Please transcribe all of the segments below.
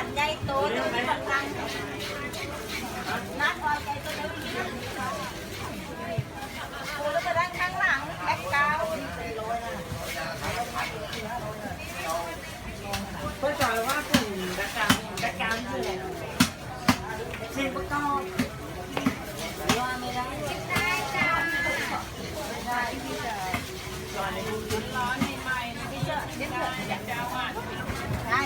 นใหญ่โตเลยมันนั่งนัดว่าใจตัวเดียวนี้กูแล้วไปนั่งข้างหลังแบ็คกราวด์เพื่อจอยว่าถึงแบ็คกราวด์คืออะไรเสียงประกอบว่าไม่ได้จ้าไม่ได้ที่จะร้อนใหม่ๆนะพี่เจ้าเดี๋ยวอยากจะเอาอ่ะได้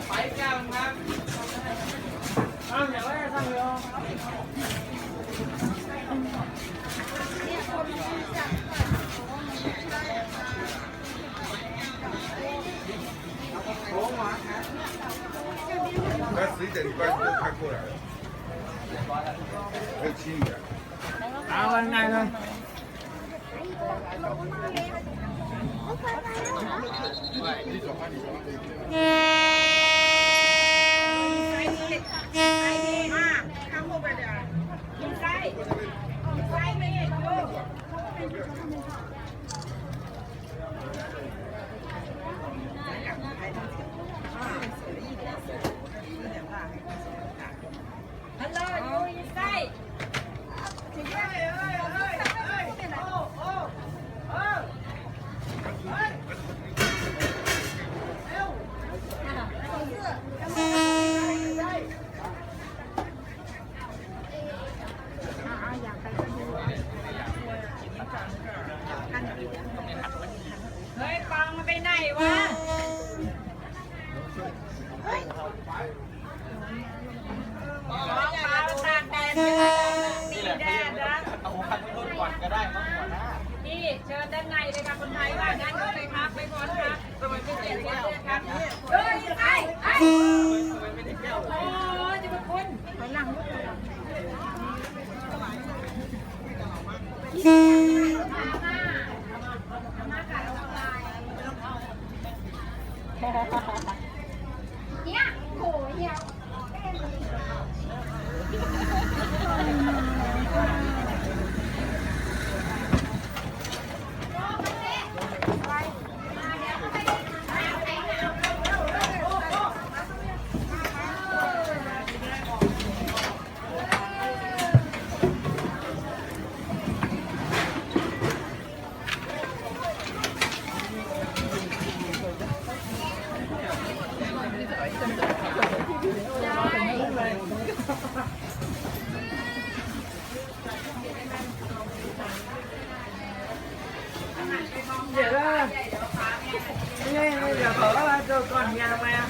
ไปแก้วครับอ้าวอย่าว่าจะสั่งเลย那11点关就开过来了，还有7点。เอาวันไหนเลยฮัลโหลยูไซเฮ้ยปังมาไปไหนวะปลาตากแดดตีแดดนะเอาคันรุ่นก่อนก็ได้มั้งหัวหน้าพี่เชิญด้านในเลยค่ะคนไทยว่างั้นเลยครับไปก่อนครับทำไมไม่เปลี่ยนเสื้อครับเฮ้ยไอ้โอ้จะมาคุณถอยหลังลูกเนี่ยโหเนี่ยเดี๋ยวเดี๋ยวขอว่าเจอก่อนยาวไหมอ่ะ